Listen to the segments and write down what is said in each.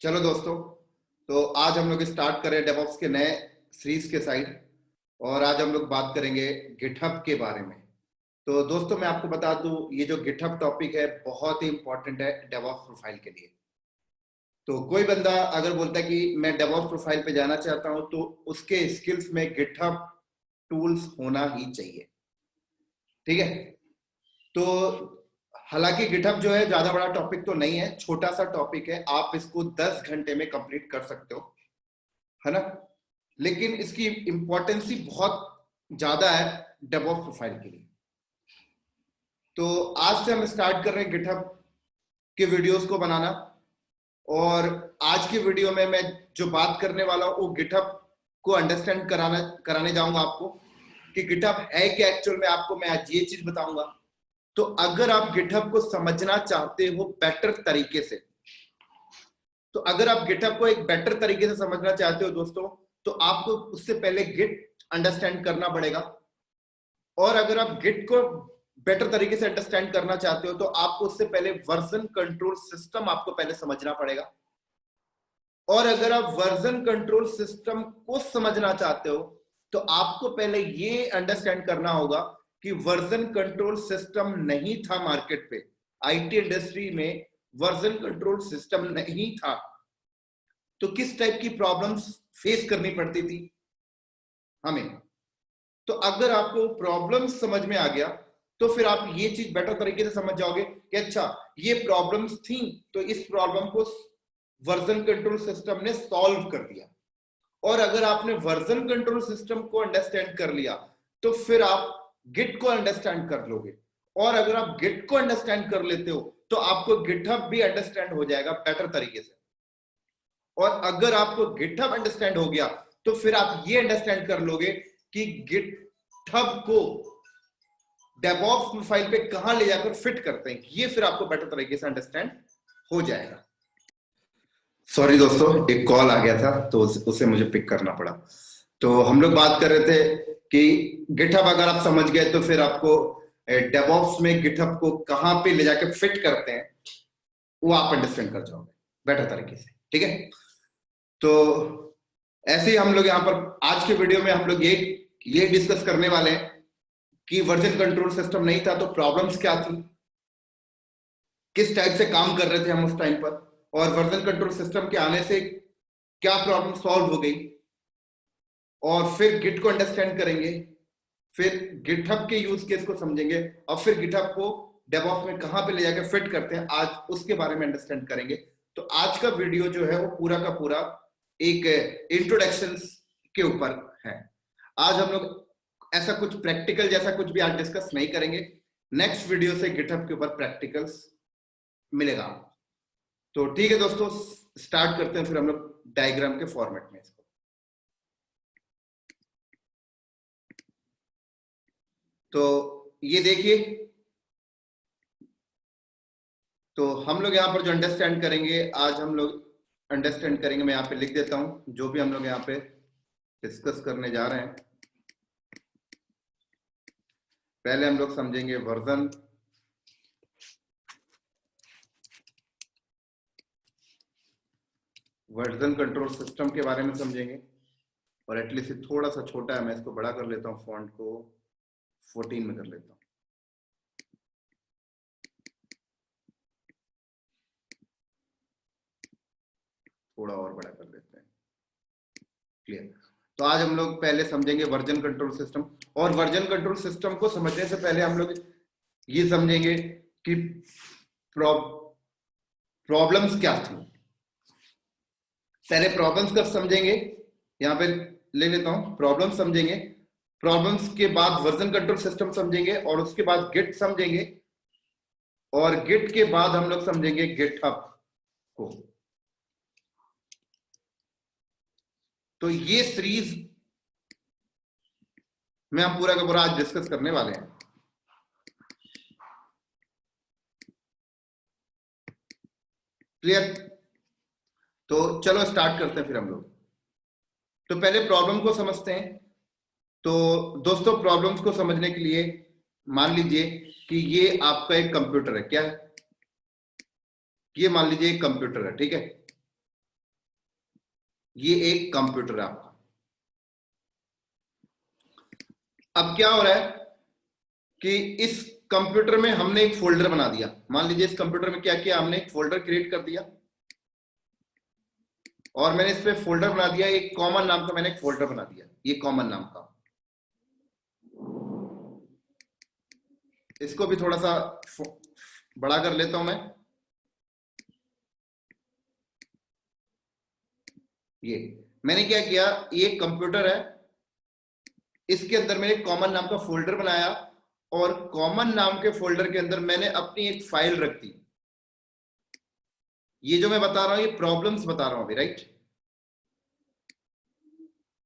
चलो दोस्तों, तो आज हम लोग स्टार्ट करें डेवऑप्स के नए सीरीज के साइड। और आज हम लोग बात करेंगे गिटहब के बारे में। तो दोस्तों मैं आपको बता दूं, ये जो गिटहब टॉपिक है बहुत ही इंपॉर्टेंट है डेवऑप्स प्रोफाइल के लिए। तो कोई बंदा अगर बोलता है कि मैं डेवऑप्स प्रोफाइल पे जाना चाहता हूं तो उसके स्किल्स में गिटहब टूल्स होना ही चाहिए। ठीक है। तो हालांकि गिटहब जो है ज्यादा बड़ा टॉपिक तो नहीं है, छोटा सा टॉपिक है, आप इसको 10 घंटे में कंप्लीट कर सकते हो, है ना। लेकिन इसकी इंपॉर्टेंस ही बहुत ज्यादा है डेवऑप्स प्रोफाइल के लिए। तो आज से हम स्टार्ट कर रहे हैं गिटहब के वीडियोस को बनाना। और आज की वीडियो में मैं जो बात करने वाला हूं वो गिटहब को अंडरस्टैंड कराने जाऊंगा आपको कि गिटहब है क्या एक्चुअल में। आपको मैं आज ये चीज बताऊंगा। तो अगर आप गिटहब को समझना चाहते हो बेटर तरीके से, तो अगर आप गिटहब को एक बेटर तरीके से समझना चाहते हो दोस्तों, तो आपको उससे पहले गिट अंडरस्टैंड करना पड़ेगा। और अगर आप गिट को बेटर तरीके से अंडरस्टैंड करना चाहते हो तो आपको उससे पहले वर्जन कंट्रोल सिस्टम आपको पहले समझना पड़ेगा। और अगर आप वर्जन कंट्रोल सिस्टम को समझना चाहते हो तो आपको पहले ये अंडरस्टैंड करना होगा कि वर्जन कंट्रोल सिस्टम नहीं था मार्केट पे। आईटी इंडस्ट्री में वर्जन कंट्रोल सिस्टम नहीं था तो किस टाइप की प्रॉब्लम्स फेस करनी पड़ती थी हमें। तो अगर आपको प्रॉब्लम्स समझ में आ गया तो फिर आप ये चीज बेटर तरीके से समझ जाओगे कि अच्छा ये प्रॉब्लम्स थी तो इस प्रॉब्लम को वर्जन कंट्रोल सिस्टम ने सॉल्व कर दिया। और अगर आपने वर्जन कंट्रोल सिस्टम को अंडरस्टैंड कर लिया तो फिर आप गिट को अंडरस्टैंड कर लोगे। और अगर आप गिट को अंडरस्टैंड कर लेते हो तो आपको गिटहब भी अंडरस्टैंड हो जाएगा बेटर तरीके से। और अगर आपको गिटहब अंडरस्टैंड हो गया तो फिर आप ये अंडरस्टैंड कर लोगे कि गिटहब को डेवऑप्स प्रोफाइल पे कहां ले जाकर फिट करते हैं। ये फिर आपको बेटर तरीके से अंडरस्टैंड हो जाएगा। सॉरी दोस्तों, एक कॉल आ गया था तो उसे मुझे पिक करना पड़ा। तो हम लोग बात कर रहे थे कि गिटहब अगर आप समझ गए तो फिर आपको डेवऑप्स में गिटहब को कहां पे ले जाकर फिट करते हैं वो आप अंडरस्टैंड कर जाओगे बेटर तरीके से। ठीक है। तो ऐसे ही हम लोग यहाँ पर आज के वीडियो में हम लोग ये डिस्कस करने वाले हैं कि वर्जन कंट्रोल सिस्टम नहीं था तो प्रॉब्लम्स क्या थी, किस टाइप से काम कर रहे थे हम उस टाइम पर, और वर्जन कंट्रोल सिस्टम के आने से क्या प्रॉब्लम सॉल्व हो गई। और फिर गिट को अंडरस्टैंड करेंगे, फिर गिटहब के यूज केस को समझेंगे और फिर गिटहब को डेवऑप्स में कहां पे ले जाकर फिट करते हैं आज उसके बारे में अंडरस्टैंड करेंगे। तो आज का वीडियो जो है वो पूरा का पूरा एक इंट्रोडक्शन के ऊपर है। आज हम लोग ऐसा कुछ प्रैक्टिकल जैसा कुछ भी आज डिस्कस नहीं करेंगे। नेक्स्ट वीडियो से गिटहब के ऊपर प्रैक्टिकल्स मिलेगा। तो ठीक है दोस्तों, स्टार्ट करते हैं फिर हम लोग डायग्राम के फॉर्मेट में इसको। तो ये देखिए, तो हम लोग यहाँ पर जो अंडरस्टैंड करेंगे, आज हम लोग अंडरस्टैंड करेंगे, मैं यहाँ पे लिख देता हूं जो भी हम लोग यहाँ पे डिस्कस करने जा रहे हैं। पहले हम लोग समझेंगे वर्जन कंट्रोल सिस्टम के बारे में समझेंगे। और एटलीस्ट थोड़ा सा छोटा है, मैं इसको बड़ा कर लेता हूँ, फॉन्ट को 14 में कर लेता हूँ। थोड़ा और बड़ा कर लेते हैं। क्लियर। तो आज हम लोग पहले समझेंगे वर्जन कंट्रोल सिस्टम। और वर्जन कंट्रोल सिस्टम को समझने से पहले हम लोग ये समझेंगे कि प्रॉब्लम्स क्या थी। पहले प्रॉब्लम्स कब समझेंगे, यहां पे ले लेता हूं, प्रॉब्लम्स समझेंगे। प्रॉब्लम्स के बाद वर्जन कंट्रोल सिस्टम समझेंगे और उसके बाद गिट समझेंगे। और गिट के बाद हम लोग समझेंगे गिटहब को। तो ये सीरीज में हम पूरा का पूरा आज डिस्कस करने वाले हैं। क्लियर। तो चलो स्टार्ट करते हैं फिर हम लोग। तो पहले प्रॉब्लम को समझते हैं। तो दोस्तों प्रॉब्लम्स को समझने के लिए मान लीजिए कि ये आपका एक कंप्यूटर है। क्या है? ये मान लीजिए एक कंप्यूटर है। ठीक है। ये एक कंप्यूटर है आपका। अब क्या हो रहा है कि इस कंप्यूटर में हमने एक फोल्डर बना दिया। मान लीजिए इस कंप्यूटर में क्या किया, हमने एक फोल्डर क्रिएट कर दिया और मैंने इस पे फोल्डर बना दिया, एक कॉमन नाम का मैंने एक फोल्डर बना दिया, ये कॉमन नाम का। इसको भी थोड़ा सा बड़ा कर लेता हूं मैं। ये मैंने क्या किया, ये कंप्यूटर है, इसके अंदर मैंने कॉमन नाम का फोल्डर बनाया और कॉमन नाम के फोल्डर के अंदर मैंने अपनी एक फाइल रख दी। ये जो मैं बता रहा हूं ये प्रॉब्लम्स बता रहा हूं अभी, राइट।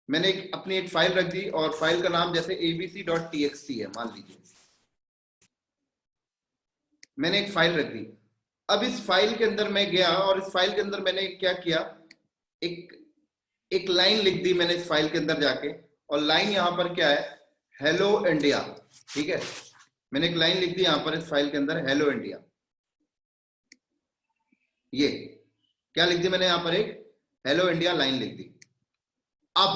मैंने अपनी एक फाइल रख दी और फाइल का नाम जैसे abc.txt है, मान लीजिए मैंने एक फाइल रख दी। अब इस फाइल के अंदर मैं गया और इस फाइल के अंदर मैंने क्या किया, एक लाइन लिख दी मैंने इस फाइल के अंदर जाके, और लाइन यहां पर क्या है, हेलो इंडिया। ठीक है, मैंने एक लाइन लिख दी यहां पर इस फाइल के अंदर, हेलो इंडिया। ये क्या लिख दी मैंने यहां पर, एक हेलो इंडिया लाइन लिख दी। अब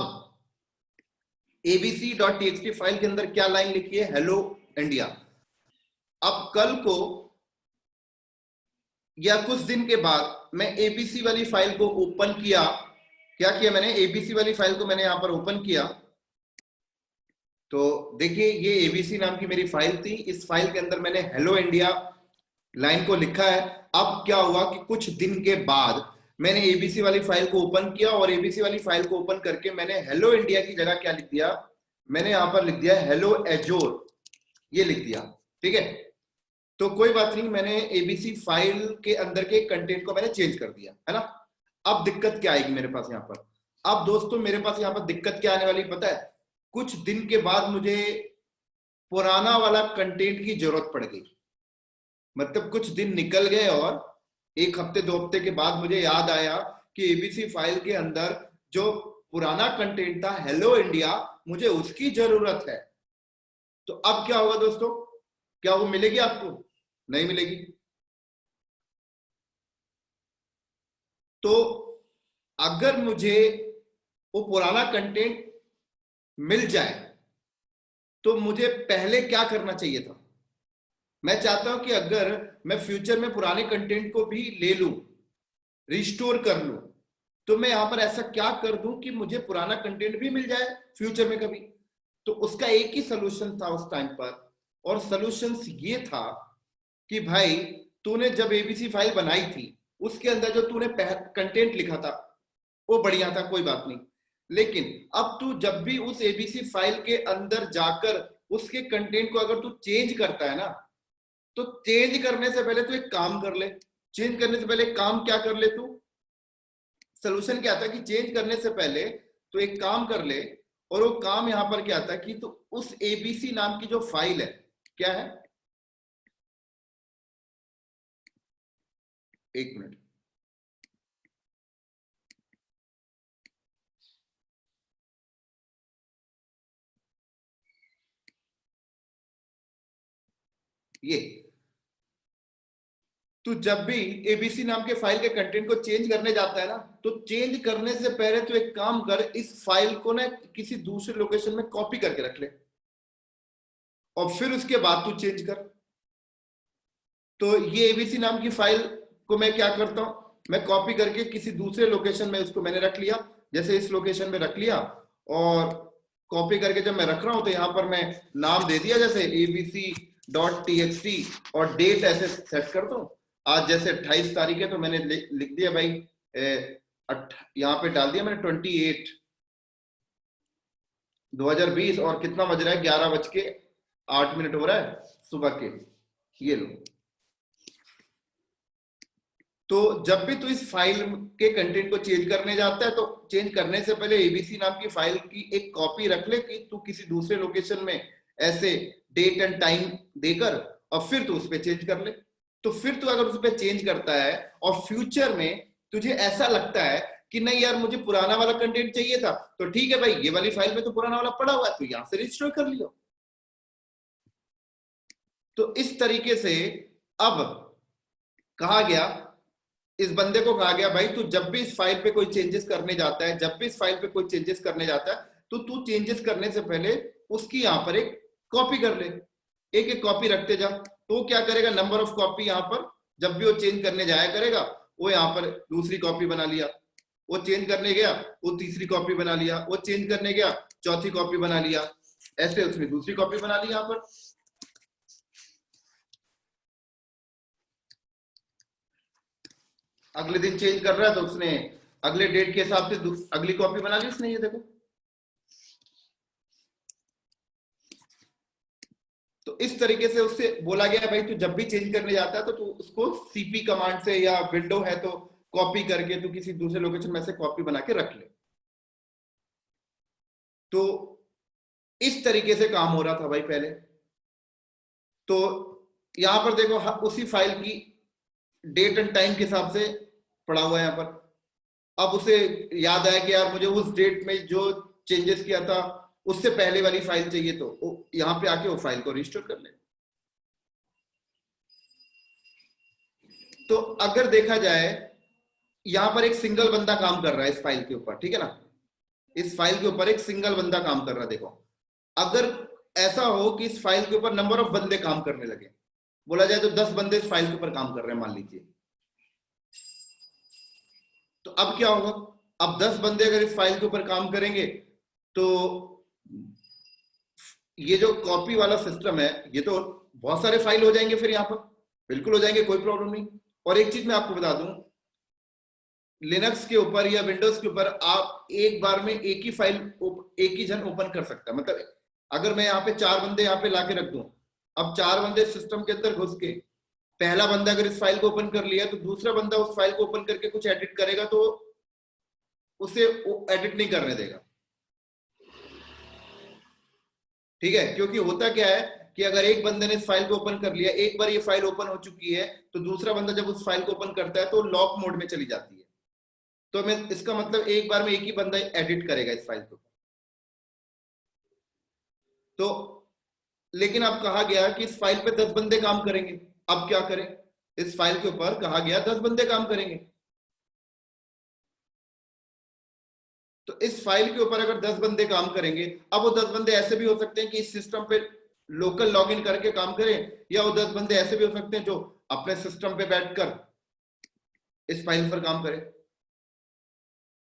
abc.txt फाइल के अंदर क्या लाइन लिखी है, हेलो इंडिया। अब कल को या कुछ दिन के बाद मैं एबीसी वाली फाइल को ओपन किया, क्या किया मैंने, एबीसी वाली फाइल को मैंने यहां पर ओपन किया, तो देखिए ये एबीसी नाम की मेरी फाइल थी, इस फाइल के अंदर मैंने हेलो इंडिया लाइन को लिखा है। अब क्या हुआ कि कुछ दिन के बाद मैंने एबीसी वाली फाइल को ओपन किया और एबीसी वाली फाइल को ओपन करके मैंने हेलो इंडिया की जगह क्या लिख दिया, मैंने यहां पर लिख दिया हेलो एजोर, ये लिख दिया। ठीक है, तो कोई बात नहीं, मैंने एबीसी फाइल के अंदर के कंटेंट को मैंने चेंज कर दिया, है ना। अब दिक्कत क्या आएगी मेरे पास यहाँ पर, अब दोस्तों मेरे पास यहाँ पर दिक्कत क्या आने वाली पता है, कुछ दिन के बाद मुझे पुराना वाला कंटेंट की जरूरत पड़ गई। मतलब कुछ दिन निकल गए और एक हफ्ते दो हफ्ते के बाद मुझे याद आया कि एबीसी फाइल के अंदर जो पुराना कंटेंट था हेलो इंडिया, मुझे उसकी जरूरत है। तो अब क्या होगा दोस्तों, क्या वो मिलेगी आपको, नहीं मिलेगी। तो अगर मुझे वो पुराना कंटेंट मिल जाए तो मुझे पहले क्या करना चाहिए था। मैं चाहता हूं कि अगर मैं फ्यूचर में पुराने कंटेंट को भी ले लूं, रिस्टोर कर लूं, तो मैं यहां पर ऐसा क्या कर दूं कि मुझे पुराना कंटेंट भी मिल जाए फ्यूचर में कभी। तो उसका एक ही सोल्यूशन था उस टाइम पर, और सोल्यूशन ये था कि भाई तूने जब एबीसी फाइल बनाई थी उसके अंदर जो तूने कंटेंट लिखा था वो बढ़िया था, कोई बात नहीं, लेकिन अब तू जब भी उस एबीसी फाइल के अंदर जाकर उसके कंटेंट को अगर तू चेंज करता है ना, तो चेंज करने से पहले तू एक काम कर ले। चेंज करने से पहले काम क्या कर ले तू, सोल्यूशन क्या था कि चेंज करने से पहले तो एक काम कर ले, और वो काम यहां पर क्या था कि तो उस एबीसी नाम की जो फाइल है, क्या है, एक मिनट, ये तो जब भी एबीसी नाम के फाइल के कंटेंट को चेंज करने जाता है ना, तो चेंज करने से पहले तो एक काम कर, इस फाइल को ना किसी दूसरे लोकेशन में कॉपी करके रख ले और फिर उसके बाद तू चेंज कर। तो ये एबीसी नाम की फाइल को मैं क्या करता हूं, मैं कॉपी करके किसी दूसरे लोकेशन में उसको मैंने रख लिया, जैसे इस लोकेशन में रख लिया, और कॉपी करके जब मैं रख रहा हूं तो यहां पर मैं नाम दे दिया जैसे abc.txt और डेट ऐसे सेट कर दो। आज जैसे 28 तारीख है तो मैंने लिख दिया भाई, यहाँ पे डाल दिया मैंने 28 2020, और कितना बज रहा है, 11:08 हो रहा है सुबह के, ये लो। तो जब भी तू इस फाइल के कंटेंट को चेंज करने जाता है तो चेंज करने से पहले एबीसी नाम की फाइल की एक कॉपी रख ले कि तू किसी दूसरे लोकेशन में ऐसे डेट एंड टाइम देकर, और फिर तू उस पर चेंज कर ले। तो फिर तू अगर उस पर चेंज करता है और फ्यूचर में तुझे ऐसा लगता है कि नहीं यार मुझे पुराना वाला कंटेंट चाहिए था, तो ठीक है भाई, ये वाली फाइल में तो पुराना वाला पड़ा हुआ है, तो यहां से रिस्टोर कर लियो। तो इस तरीके से अब कहा गया इस बंदे को कहा गया भाई तू जब भी इस फाइल पे कोई चेंजेस करने जाता है, जब भी इस फाइल पे कोई चेंजेस करने जाता है, तो तू चेंजेस करने से पहले उसकी यहाँ पर एक कॉपी कर ले, एक एक कॉपी रखते जा। तो वो क्या करेगा, नंबर ऑफ कॉपी यहाँ पर जब भी वो चेंज करने जाया करेगा, वो यहाँ पर दूसरी कॉपी बना लिया, वो चेंज करने गया वो तीसरी कॉपी बना लिया, वो चेंज करने गया चौथी कॉपी बना लिया, ऐसे उसने दूसरी कॉपी बना ली। यहाँ पर अगले दिन चेंज कर रहा है तो उसने अगले डेट के हिसाब से अगली कॉपी बना ली उसने, ये देखो। तो इस तरीके से उससे बोला गया भाई तू जब भी चेंज करने जाता है तो तू उसको सीपी कमांड से, या विंडो है तो कॉपी करके तू किसी दूसरे लोकेशन में से कॉपी बना के रख ले। तो इस तरीके से काम हो रहा था भाई पहले। तो यहां पर देखो उसी फाइल की डेट एंड टाइम के हिसाब से पड़ा हुआ है यहाँ पर। अब उसे याद आया कि यार मुझे उस डेट में जो चेंजेस किया था उससे पहले वाली फाइल चाहिए, तो यहाँ पे आके वो फाइल को रिस्टोर कर ले। तो अगर देखा जाए यहां पर एक सिंगल बंदा काम कर रहा है इस फाइल के ऊपर, ठीक है ना, इस फाइल के ऊपर एक सिंगल बंदा काम कर रहा है। देखो अगर ऐसा हो कि इस फाइल के ऊपर नंबर ऑफ बंदे काम करने लगे, बोला जाए तो 10 बंदे इस फाइल के ऊपर काम कर रहे हैं मान लीजिए, तो अब क्या होगा, अब 10 बंदे अगर इस फाइल के ऊपर काम करेंगे तो ये जो कॉपी वाला सिस्टम है ये तो बहुत सारे फाइल हो जाएंगे फिर यहाँ पर, बिल्कुल हो जाएंगे, कोई प्रॉब्लम नहीं। और एक चीज मैं आपको बता दूं, लिनक्स के ऊपर या विंडोज के ऊपर आप एक बार में एक ही फाइल एक ही जन ओपन कर सकता है। मतलब अगर मैं यहाँ पे 4 बंदे यहाँ पे लाके रख दूं, अब 4 बंदे सिस्टम के अंदर घुस के, पहला बंदा अगर इस फाइल को ओपन कर लिया तो दूसरा बंदा उस फाइल को ओपन करके कुछ एडिट करेगा तो उसे एडिट नहीं करने देगा, ठीक है। क्योंकि होता क्या है कि अगर एक बंदे ने इस फाइल को ओपन कर लिया, एक बार ये फाइल ओपन हो चुकी है, तो दूसरा बंदा जब उस फाइल को ओपन करता है तो लॉक मोड में चली जाती है। तो मैं इसका मतलब एक बार में एक ही बंदा एडिट करेगा इस फाइल को। तो लेकिन अब कहा गया कि इस फाइल पे 10 बंदे काम करेंगे, अब क्या करें, इस फाइल के ऊपर कहा गया 10 बंदे काम करेंगे। तो इस फाइल के ऊपर अगर 10 बंदे काम करेंगे, अब वो 10 बंदे ऐसे भी हो सकते हैं कि इस सिस्टम पे लोकल लॉगिन करके काम करें, या वो 10 बंदे ऐसे भी हो सकते हैं जो अपने सिस्टम पे बैठकर इस फाइल पर काम करें।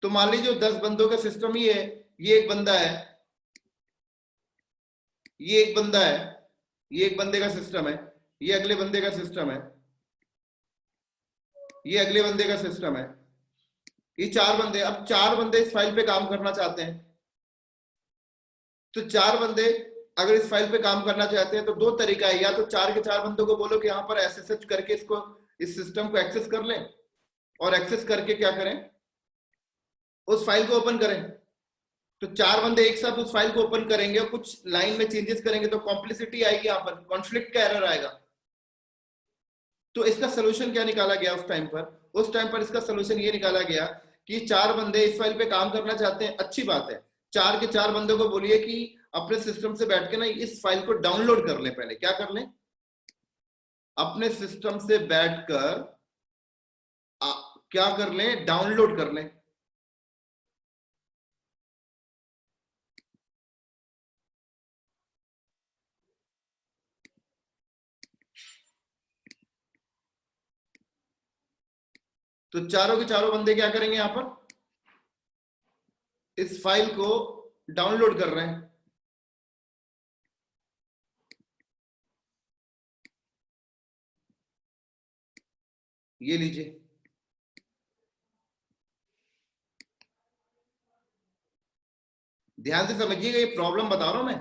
तो मान लीजिए 10 बंदों का सिस्टम ही है, ये एक बंदा है, ये एक बंदा है, ये एक बंदे का सिस्टम है, ये अगले बंदे का सिस्टम है, ये अगले बंदे का सिस्टम है, ये 4 बंदे। अब 4 बंदे इस फाइल पे काम करना चाहते हैं, तो 4 बंदे अगर इस फाइल पे काम करना चाहते हैं तो 2 तरीका है, या तो 4 के 4 बंदों को बोलो कि यहाँ पर एसएसएच करके इसको, इस सिस्टम को एक्सेस कर लें, और एक्सेस करके क्या करें, उस फाइल को ओपन करें। तो 4 बंदे एक साथ उस फाइल को ओपन करेंगे और कुछ लाइन में चेंजेस करेंगे तो कॉम्प्लेक्सिटी आएगी, यहाँ पर कॉन्फ्लिक्ट का एरर आएगा। तो इसका सोल्यूशन क्या निकाला गया उस टाइम पर, उस टाइम पर इसका सोल्यूशन ये निकाला गया कि 4 बंदे इस फाइल पे काम करना चाहते हैं, अच्छी बात है, 4 के 4 बंदों को बोलिए कि अपने सिस्टम से बैठ के ना इस फाइल को डाउनलोड कर लें। पहले क्या कर लें, अपने सिस्टम से बैठकर क्या कर लें, डाउनलोड कर लें। तो चारों के चारों बंदे क्या करेंगे, यहां पर इस फाइल को डाउनलोड कर रहे हैं। ये लीजिए, ध्यान से समझिएगा, ये प्रॉब्लम बता रहा हूं मैं।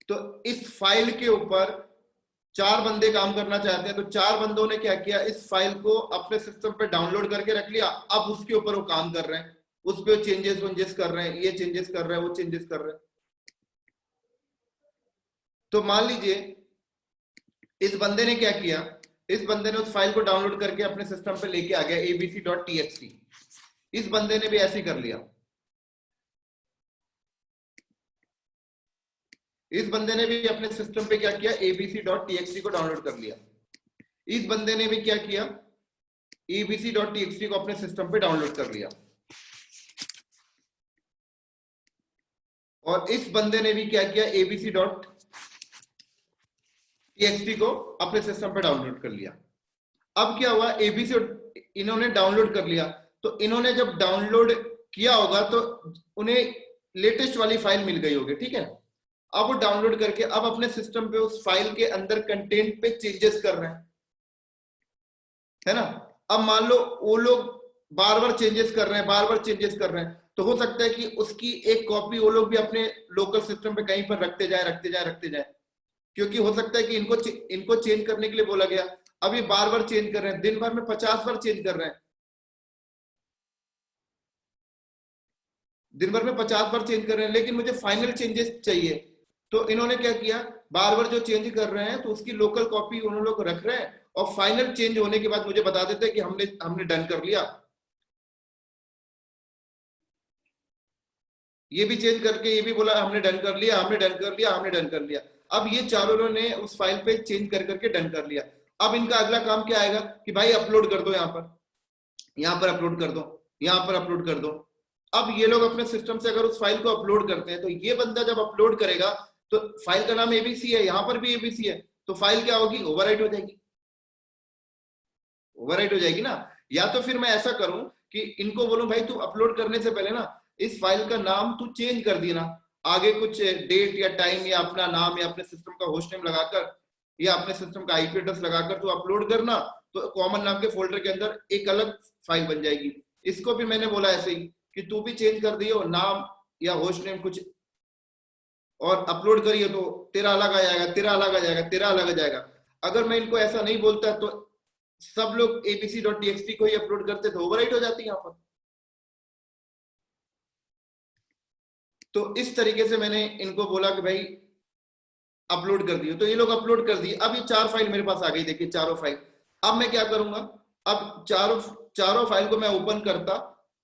तो इस फाइल के ऊपर 4 बंदे काम करना चाहते हैं, तो 4 बंदों ने क्या किया, इस फाइल को अपने सिस्टम पे डाउनलोड करके रख लिया। अब उसके ऊपर वो काम कर रहे हैं, उस पर चेंजेस वेंजेस कर रहे हैं, ये चेंजेस कर रहे हैं, वो चेंजेस कर रहे हैं। तो मान लीजिए इस बंदे ने क्या किया, इस बंदे ने उस फाइल को डाउनलोड करके अपने सिस्टम पे लेके आ गया abc.txt। इस बंदे ने भी ऐसे ही कर लिया, इस बंदे ने भी अपने सिस्टम पे क्या किया, abc.txt को डाउनलोड कर लिया। इस बंदे ने भी क्या किया, abc.txt को अपने सिस्टम पे डाउनलोड कर लिया, और इस बंदे ने भी क्या किया, abc.txt को अपने सिस्टम पे डाउनलोड कर लिया। अब क्या हुआ, एबीसी इन्होंने डाउनलोड कर लिया, तो इन्होंने जब डाउनलोड किया होगा तो उन्हें लेटेस्ट वाली फाइल मिल गई होगी, ठीक है। अब वो डाउनलोड करके अब अपने सिस्टम पे उस फाइल के अंदर कंटेंट पे चेंजेस कर रहे हैं, है ना। अब मान लो वो लोग बार बार चेंजेस कर रहे हैं, बार बार चेंजेस कर रहे हैं, तो हो सकता है कि उसकी एक कॉपी वो लोग भी अपने लोकल सिस्टम पे कहीं पर रखते जाए, क्योंकि हो सकता है कि इनको चेंज करने के लिए बोला गया, अब ये बार बार चेंज कर रहे हैं, दिन भर में 50 बार चेंज कर रहे हैं, दिन भर में 50 बार चेंज कर रहे हैं, लेकिन मुझे फाइनल चेंजेस चाहिए। तो इन्होंने क्या किया, बार बार जो चेंज कर रहे हैं तो उसकी लोकल कॉपी उन्होंने लोग रख रहे हैं, और फाइनल चेंज होने के बाद मुझे बता देते हैं कि हमने डन कर लिया। ये भी चेंज करके ये भी बोला हमने डन कर लिया, हमने डन कर लिया, हमने डन कर लिया। अब ये चारों ने उस फाइल पे चेंज कर करके डन कर लिया। अब इनका अगला काम क्या आएगा कि भाई अपलोड कर दो, यहाँ पर अपलोड कर दो, यहाँ पर अपलोड कर दो। अब ये लोग अपने सिस्टम से अगर उस फाइल को अपलोड करते हैं, तो ये बंदा जब अपलोड करेगा तो फाइल का नाम एबीसी है, यहाँ पर भी एबीसी है, तो फाइल क्या होगी, ओवरराइट हो जाएगी, ओवरराइट हो जाएगी ना। या तो फिर मैं ऐसा करूं कि इनको बोलूं भाई तू अपलोड करने से पहले ना इस फाइल का नाम तू चेंज कर देना, आगे कुछ डेट या टाइम या अपना नाम या अपने सिस्टम का होस्ट नेम लगाकर या अपने सिस्टम का आईपी एड्रेस लगाकर तू अपलोड करना, तो कॉमन नाम के फोल्डर के अंदर एक अलग फाइल बन जाएगी। इसको भी मैंने बोला ऐसे ही कि तू भी चेंज कर दियो नाम या होस्ट नेम कुछ, और अपलोड करिए तो तेरा अलग आ जाएगा, तेरा अलग आ जाएगा, तेरा अलग आ जाएगा। अगर मैं इनको ऐसा नहीं बोलता तो सब लोग abc.txt को ही अपलोड करते थे, ओवरराइट हो जाती यहाँ पर। तो इस तरीके से मैंने इनको बोला कि भाई अपलोड कर दियो, तो ये लोग अपलोड कर दिए। अब ये 4 फाइल मेरे पास आ गई, देखिए चारों फाइल। अब मैं क्या करूंगा, अब चारों फाइल को मैं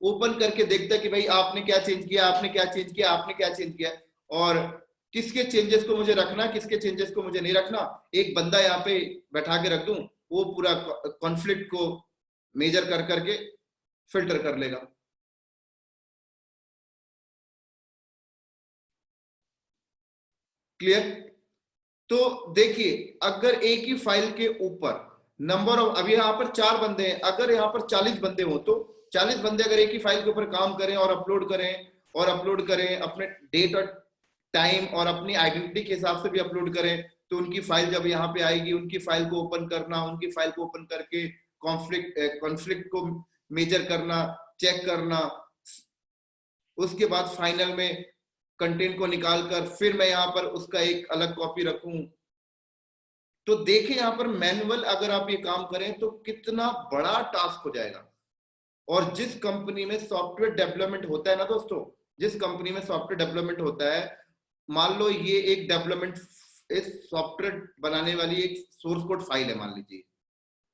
ओपन करके देखता कि भाई आपने क्या चेंज किया, आपने क्या चेंज किया, आपने क्या चेंज किया, और किसके चेंजेस को मुझे रखना, किसके चेंजेस को मुझे नहीं रखना। एक बंदा यहाँ पे बैठा के रख दूं, वो पूरा कॉन्फ्लिक्ट को मेजर कर करके फिल्टर कर लेगा। क्लियर। तो देखिए अगर एक ही फाइल के ऊपर नंबर ऑफ, अभी यहाँ पर 4 बंदे हैं, अगर यहाँ पर 40 बंदे हो तो 40 बंदे अगर एक ही फाइल के ऊपर काम करें और अपलोड करें अपने डेट और टाइम और अपनी आइडेंटिटी के हिसाब से भी अपलोड करें, तो उनकी फाइल जब यहाँ पे आएगी, उनकी फाइल को ओपन करना, उनकी फाइल को ओपन करके कॉन्फ्लिक्ट को मेजर करना, चेक करना, उसके बाद फाइनल में कंटेंट को निकालकर फिर मैं यहाँ पर उसका एक अलग कॉपी रखूं। तो देखें यहाँ पर मैनुअल अगर आप ये काम करें तो कितना बड़ा टास्क हो जाएगा। और जिस कंपनी में सॉफ्टवेयर डेवलपमेंट होता है ना दोस्तों, जिस कंपनी में सॉफ्टवेयर डेवलपमेंट होता है, मान लो ये एक डेवलपमेंट इस सॉफ्टवेयर बनाने वाली एक सोर्स कोड फाइल है मान लीजिए,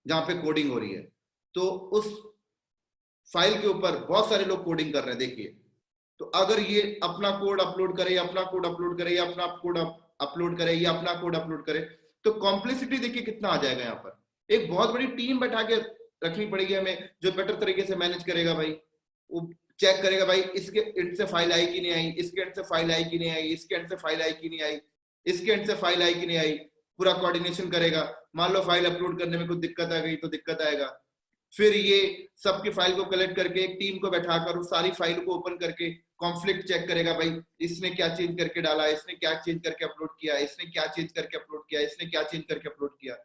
जहां पे कोडिंग हो रही है, तो उस फाइल के ऊपर बहुत सारे लोग कोडिंग कर रहे हैं। देखिए तो अगर ये अपना कोड अपलोड करे, अपना कोड अपलोड करे, या अपना कोड अपलोड करे, या अपना कोड अपलोड करे, तो कॉम्प्लेक्सिटी देखिए कितना आ जाएगा। यहाँ पर एक बहुत बड़ी टीम बैठा के रखनी पड़ेगी हमें, जो बेटर तरीके से मैनेज करेगा भाई, वो चेक करेगा भाई इसके एंड से फाइल आई कि नहीं आई, इसके एंड से फाइल आई कि नहीं आई, इसके एंड से फाइल आई कि नहीं आई, इसके एंड से फाइल आई कि नहीं आई, पूरा कोऑर्डिनेशन करेगा। मान लो फाइल अपलोड करने में कुछ दिक्कत आ गई तो दिक्कत आएगा, फिर ये सबकी फाइल को कलेक्ट करके एक टीम को बैठाकर उस सारी फाइल को ओपन करके कॉन्फ्लिक्ट चेक करेगा, भाई इसने क्या चेंज करके डाला, इसने क्या चेंज करके अपलोड किया, इसने क्या चेंज करके अपलोड किया, इसने क्या चेंज करके अपलोड किया,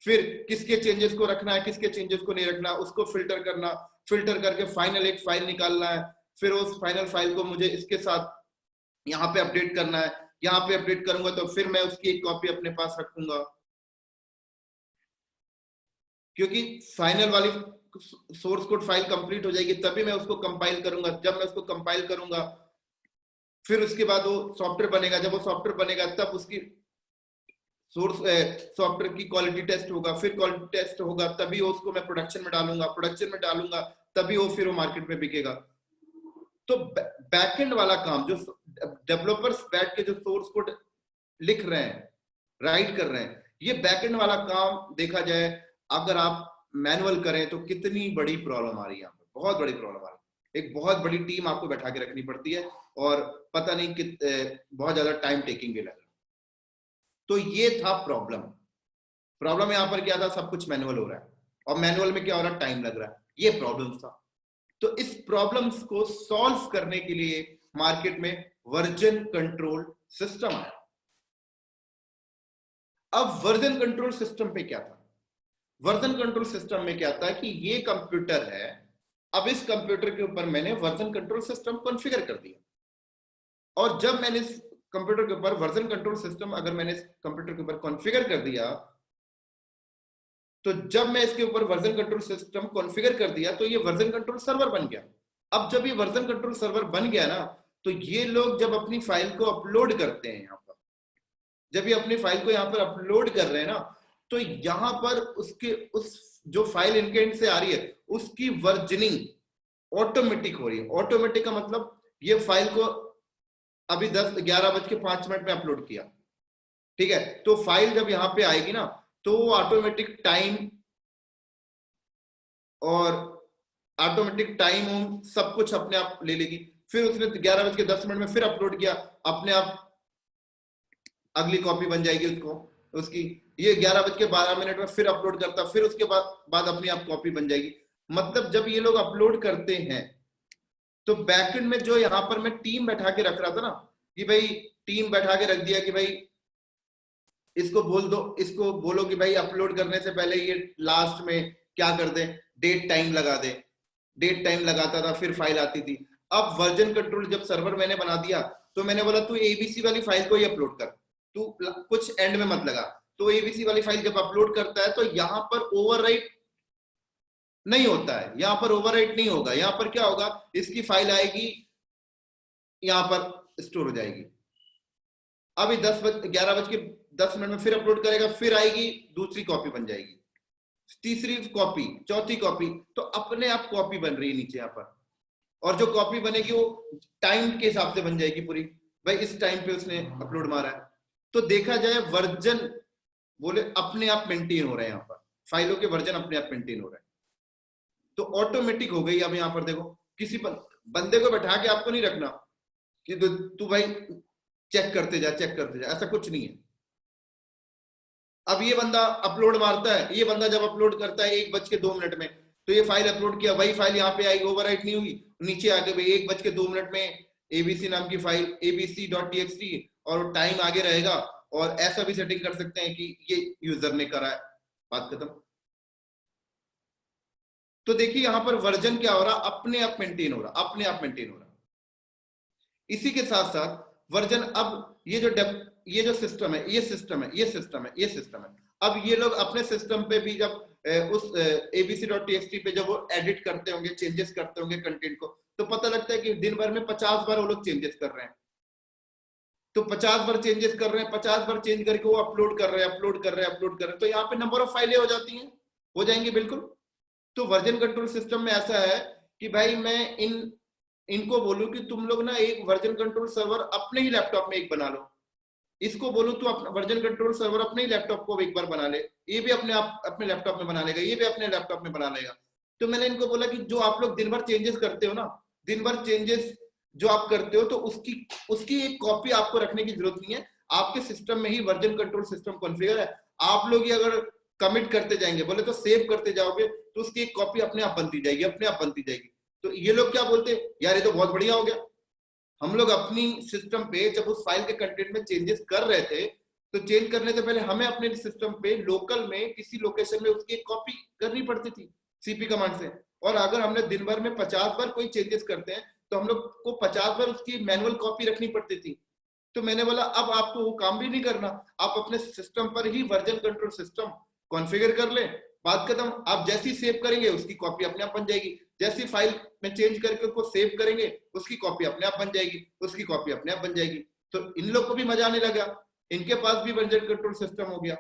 फिर किसके चेंजेस को रखना है, किसके चेंजेस को नहीं रखना, उसको फिल्टर करना, फिल्टर करके फाइनल एक फाइल निकालना है, फिर उस फाइनल फाइल को मुझे इसके साथ यहाँ पे अपडेट करना है, यहाँ पे अपडेट करूंगा तो फिर मैं उसकी एक कॉपी अपने पास रखूंगा, क्योंकि फाइनल वाली सोर्स कोड फाइल कंप्लीट हो जाएगी तभी मैं उसको कंपाइल करूंगा। जब मैं उसको कंपाइल करूंगा फिर उसके बाद वो सॉफ्टवेयर बनेगा, जब वो सॉफ्टवेयर बनेगा तब उसकी सोर्स सॉफ्टवेयर की क्वालिटी टेस्ट होगा, फिर क्वालिटी टेस्ट होगा तभी उसको मैं प्रोडक्शन में डालूंगा, तभी वो फिर वो मार्केट में बिकेगा। तो बैकएंड वाला काम जो डेवलपर्स बैठ के जो सोर्स कोड लिख रहे हैं, राइट कर रहे हैं, ये बैकएंड वाला काम देखा जाए अगर आप मैनुअल करें तो कितनी बड़ी प्रॉब्लम आ रही है यहाँ पर, बहुत बड़ी प्रॉब्लम आ रही है। एक बहुत बड़ी टीम आपको बैठा के रखनी पड़ती है और पता नहीं बहुत ज्यादा टाइम टेकिंग भी लग रहा है। तो ये था प्रॉब्लम यहाँ पर क्या था, सब कुछ मैनुअल हो रहा है और मैनुअल में क्या हो रहा है, टाइम लग रहा है, ये प्रॉब्लम था। तो इस प्रॉब्लम्स को सॉल्व करने के लिए मार्केट में वर्जन कंट्रोल सिस्टम आया। अब वर्जन कंट्रोल सिस्टम पे क्या था, वर्जन कंट्रोल सिस्टम में क्या था कि ये कंप्यूटर है, अब इस कंप्यूटर के ऊपर मैंने वर्जन कंट्रोल सिस्टम कॉन्फ़िगर कर दिया, और जब मैंने इस कंप्यूटर के ऊपर वर्जन कंट्रोल सिस्टम अगर मैंने इस कंप्यूटर के ऊपर कॉन्फ़िगर कर दिया, तो जब मैं इसके ऊपर वर्जन कंट्रोल सिस्टम कॉन्फ़िगर कर दिया तो ये वर्जन कंट्रोल सर्वर बन गया। अब जब ये वर्जन कंट्रोल सर्वर बन गया ना, तो ये लोग जब अपनी फाइल को अपलोड करते हैं, यहाँ पर जब ये अपनी फाइल को यहाँ पर अपलोड कर रहे हैं ना, तो यहाँ पर उसके उस जो फाइल इनके एंड से आ रही है उसकी वर्जनिंग ऑटोमेटिक हो रही है। ऑटोमेटिक का मतलब ये फाइल को अभी 11:05 में अपलोड किया, ठीक है, तो फाइल जब यहाँ पे आएगी ना तो वो ऑटोमेटिक टाइम सब कुछ अपने आप ले लेगी। फिर उसने 11:10 में फिर अपलोड किया, अपने आप अगली कॉपी बन जाएगी उसकी। ये 11:12 में फिर अपलोड करता, फिर उसके बाद अपनी आप कॉपी बन जाएगी। मतलब जब ये लोग अपलोड करते हैं तो बैकएंड में जो यहाँ पर मैं टीम बैठा के रख रहा था ना, कि भाई टीम बैठा के रख दिया कि भाई इसको बोल दो, इसको बोलो कि भाई अपलोड करने से पहले ये लास्ट में क्या कर दे, डेट टाइम लगा दे। डेट टाइम लगाता था, फिर फाइल आती थी। अब वर्जन कंट्रोल जब सर्वर मैंने बना दिया तो मैंने बोला तू एबीसी वाली फाइल को ही अपलोड कर, तू कुछ एंड में मत लगा। तो एबीसी वाली फाइल जब अपलोड करता है तो यहाँ पर ओवरराइट नहीं होता है, यहाँ पर ओवरराइट नहीं होगा। यहाँ पर क्या होगा, इसकी फाइल आएगी, यहाँ पर स्टोर हो जाएगी। अभी 11:10 में फिर अपलोड करेगा, फिर आएगी, दूसरी कॉपी बन जाएगी, तीसरी कॉपी, चौथी कॉपी, तो अपने आप कॉपी बन रही है नीचे यहाँ पर। और जो कॉपी बनेगी वो टाइम के हिसाब से बन जाएगी पूरी, भाई इस टाइम पे उसने अपलोड मारा है। तो देखा जाए वर्जन बोले अपने आप मेंटेन हो रहे हैं, यहाँ पर फाइलों के वर्जन अपने आप मेंटेन हो रहे हैं, तो ऑटोमेटिक हो गई। अब यहाँ पर देखो, किसी बंदे को बैठा के आपको नहीं रखना कि तू भाई चेक करते जा, ऐसा कुछ नहीं है। अब ये बंदा अपलोड मारता है, ये बंदा जब अपलोड करता है 1:02 में, तो ये फाइल अपलोड किया, वही फाइल यहाँ पे आएगी, ओवरराइट नहीं हुई, नीचे आगे भाई 1:02 में एबीसी नाम की फाइल abc.txt और टाइम आगे रहेगा। और ऐसा भी सेटिंग कर सकते हैं कि ये यूजर ने करा है, बात खत्म। तो देखिए यहाँ पर वर्जन क्या हो रहा, अपने आप मेंटेन हो रहा। इसी के साथ साथ वर्जन, अब ये जो सिस्टम है, अब ये लोग अपने सिस्टम पे भी जब उस abc.txt पे जब वो एडिट करते होंगे, चेंजेस करते होंगे कंटेंट को, तो पता लगता है कि दिन भर में 50 बार वो लोग चेंजेस कर रहे हैं। तो 50 बार चेंजेस कर रहे हैं, 50 बार चेंज करके वो अपलोड कर रहे हैं, तो यहाँ पे नंबर ऑफ फाइलें हो जाती हैं, हो जाएंगी बिल्कुल। तो वर्जन कंट्रोल सिस्टम में ऐसा है कि भाई मैं इनको बोलूं कि तुम लोग ना एक वर्जन कंट्रोल सर्वर अपने ही लैपटॉप में एक बना लो, इसको बोलूं तो अपना वर्जन कंट्रोल सर्वर अपने ही लैपटॉप को एक बार बना ले, ये भी अपने लैपटॉप में बना लेगा, ये भी अपने लैपटॉप में बना लेगा। तो मैंने इनको बोला कि जो आप लोग दिन भर चेंजेस करते हो ना, दिन भर चेंजेस जो आप करते हो, तो उसकी एक कॉपी आपको रखने की जरूरत नहीं है, आपके सिस्टम में ही वर्जन कंट्रोल सिस्टम कॉन्फ़िगर है। आप लोग ये अगर कमिट करते जाएंगे, बोले तो सेव करते जाओगे, तो उसकी एक कॉपी अपने आप बनती जाएगी। तो ये लोग क्या बोलते, यार ये तो बहुत बढ़िया हो गया। हम लोग अपनी सिस्टम पे जब उस फाइल के कंटेंट में चेंजेस कर रहे थे, तो चेंज करने से पहले हमें अपने सिस्टम पे लोकल में किसी लोकेशन में उसकी एक कॉपी करनी पड़ती थी सीपी कमांड से। और अगर हमने दिन भर में 50 बार कोई चेंजेस करते हैं तो हम लोग को 50 बार उसकी मैनुअल कॉपी रखनी पड़ती थी। तो मैंने बोला अब आपको वो काम भी नहीं करना, आप अपने सिस्टम पर ही वर्जन कंट्रोल सिस्टम कॉन्फ़िगर कर ले, बात खत्म। आप जैसी सेव करेंगे उसकी कॉपी अपने आप बन जाएगी, जैसी फाइल में चेंज करके उसको सेव करेंगे उसकी कॉपी अपने आप बन जाएगी, तो इन लोग को भी मजा आने लगा, इनके पास भी वर्जन कंट्रोल सिस्टम हो गया,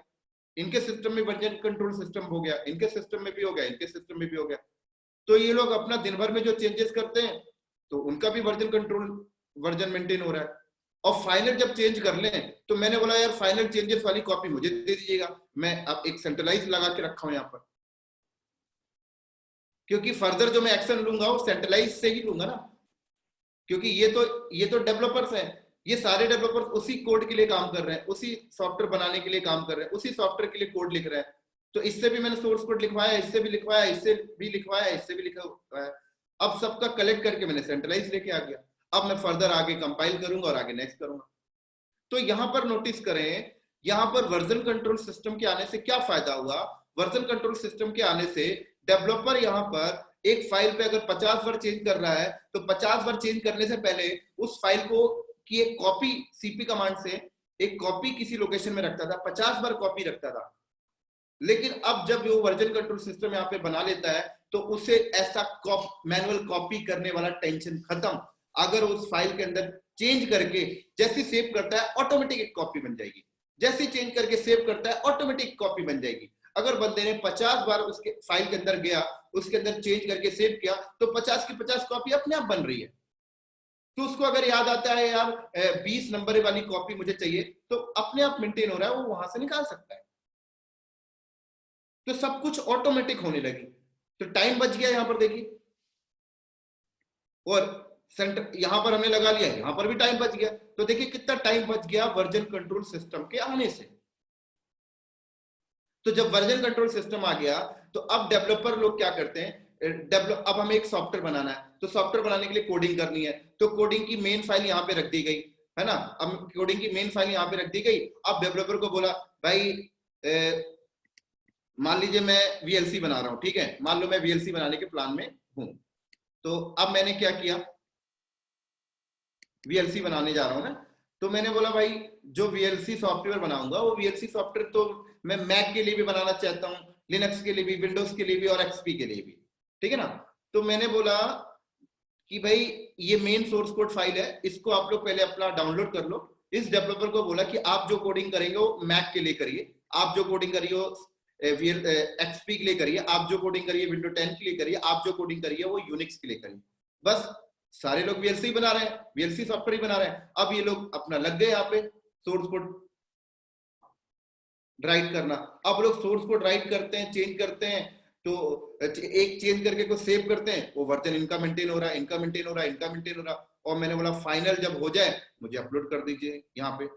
इनके सिस्टम में वर्जन कंट्रोल सिस्टम हो गया, इनके सिस्टम में भी हो गया, इनके सिस्टम में भी हो गया। तो ये लोग अपना दिन भर में जो चेंजेस करते हैं तो उनका भी वर्जन मेंटेन हो रहा है। और फाइनल जब चेंज कर लें तो मैंने बोला यार फाइनल चेंजेस वाली कॉपी मुझे दे दीजिएगा, मैं अब एक सेंट्रलाइज लगा के रखा हूं यहाँ पर। क्योंकि फर्दर जो मैं एक्शन लूंगा वो सेंट्रलाइज से ही लूंगा ना, क्योंकि ये तो डेवलपर्स हैं, ये सारे डेवलपर्स उसी कोड के लिए काम कर रहे हैं, उसी सॉफ्टवेयर बनाने के लिए काम कर रहे हैं, उसी सॉफ्टवेयर के लिए कोड लिख रहे हैं। तो इससे भी मैंने सोर्स कोड लिखवाया, इससे भी लिखवाया, इससे भी लिखवाया, इससे भी लिखवाया। अब सबका कलेक्ट करके मैंने सेंट्रलाइज लेके आ गया। अब मैं फर्दर आगे कंपाइल करूंगा और आगे नेक्स्ट करूंगा। तो यहां पर नोटिस करें, यहां पर वर्जन कंट्रोल सिस्टम के आने से क्या फायदा हुआ। वर्जन कंट्रोल सिस्टम के आने से डेवलपर यहां पर एक फाइल पे अगर 50 बार चेंज कर रहा है तो 50 बार चेंज करने से पहले उस फाइल को की एक कॉपी सीपी कमांड से एक कॉपी किसी लोकेशन में रखता था, 50 बार कॉपी रखता था। लेकिन अब जब वो वर्जन कंट्रोल सिस्टम यहाँ पे बना लेता है तो उसे ऐसा मैनुअल कॉपी करने वाला टेंशन खत्म। अगर उस फाइल के अंदर चेंज करके जैसे सेव करता है ऑटोमेटिक एक कॉपी बन जाएगी, जैसे चेंज करके सेव करता है ऑटोमेटिक कॉपी बन जाएगी। अगर बंदे ने 50 बार उसके फाइल के अंदर गया, उसके अंदर चेंज करके सेव किया तो 50 की 50 कॉपी अपने आप बन रही है। तो उसको अगर याद आता है यार 20 नंबर वाली कॉपी मुझे चाहिए, तो अपने आप मेंटेन हो रहा है, वो वहां से निकाल सकता है। तो सब कुछ ऑटोमेटिक होने लगी, तो टाइम बच गया यहां पर देखिए। और सेंटर यहां पर हमने लगा लिया, यहां पर भी टाइम बच गया। तो देखिए कितना टाइम बच गया वर्जन कंट्रोल सिस्टम के आने से। तो जब वर्जन कंट्रोल सिस्टम आ गया तो अब डेवलपर लोग क्या करते हैं, अब हमें एक सॉफ्टवेयर बनाना है, तो सॉफ्टवेयर बनाने के लिए कोडिंग करनी है। तो कोडिंग की मेन फाइल यहाँ पे रख दी गई है ना। अब कोडिंग की मेन फाइल यहाँ पे रख दी गई। अब डेवलपर को बोला भाई मान लीजिए मैं वीएलसी बना रहा हूँ, ठीक है, मान लो मैं वीएलसी बनाने के प्लान में हूँ। तो अब मैंने क्या किया, वीएलसी बनाने जा रहा हूँ ना, तो मैंने बोला भाई जो वीएलसी सॉफ्टवेयर बनाऊंगा वो वीएलसी सॉफ्टवेयर तो मैं मैक के लिए भी बनाना चाहता हूँ, लिनक्स के लिए भी, विंडोज के लिए भी और एक्सपी के लिए भी, ठीक है ना। तो मैंने बोला कि भाई ये मेन सोर्स कोड फाइल है, इसको आप लोग पहले अपना डाउनलोड कर लो। इस डेवलपर को बोला कि आप जो कोडिंग करेंगे वो मैक के लिए करिए, आप जो कोडिंग करिए वो एक्सपी के लिए करिए, आप जो कोडिंग करिए विंडो 10 के लिए करिए, आप जो कोडिंग करिए वो यूनिक्स के लिए करिए। बस सारे लोग वीएलसी बना रहे हैं, वीएलसी सॉफ्टवेयर ही बना रहे हैं। अब ये लोग अपना लग गए यहाँ पे सोर्स कोड राइट करना। अब लोग सोर्स कोड राइट करते हैं, चेंज करते हैं, तो एक चेंज करके को सेव करते हैं, वो वर्जन इनका मेंटेन हो रहा है, इनका मेंटेन हो रहा है, इनका मेंटेन हो रहा है। और मैंने बोला फाइनल जब हो जाए मुझे अपलोड कर दीजिए यहाँ पे।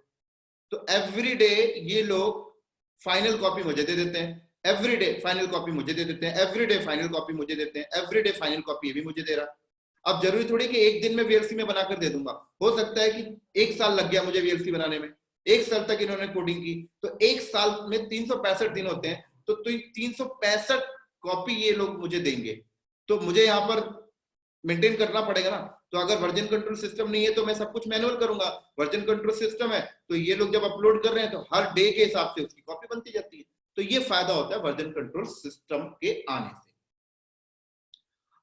तो एवरी डे ये लोग फाइनल कॉपी मुझे दे देते हैं, एवरी डे फाइनल कॉपी मुझे दे देते हैं, एवरी डे फाइनल कॉपी मुझे देते हैं, एवरी डे फाइनल कॉपी ये भी मुझे दे रहा। अब जरूरी थोड़ी कि एक दिन में वीएलसी में बनाकर दे दूंगा, हो सकता है कि 1 साल लग गया मुझे वीएलसी बनाने में, 1 साल तक इन्होंने कोडिंग की, तो 1 साल में 365 दिन होते हैं, तो 365 कॉपी ये लोग मुझे देंगे, तो मुझे यहाँ पर मेंटेन करना पड़ेगा ना। तो अगर वर्जन कंट्रोल सिस्टम नहीं है तो मैं सब कुछ मैनुअल करूंगा, वर्जन कंट्रोल सिस्टम है तो ये लोग जब अपलोड कर रहे हैं तो हर डे के हिसाब से उसकी कॉपी बनती जाती है। तो ये फायदा होता है वर्जन कंट्रोल सिस्टम के आने से।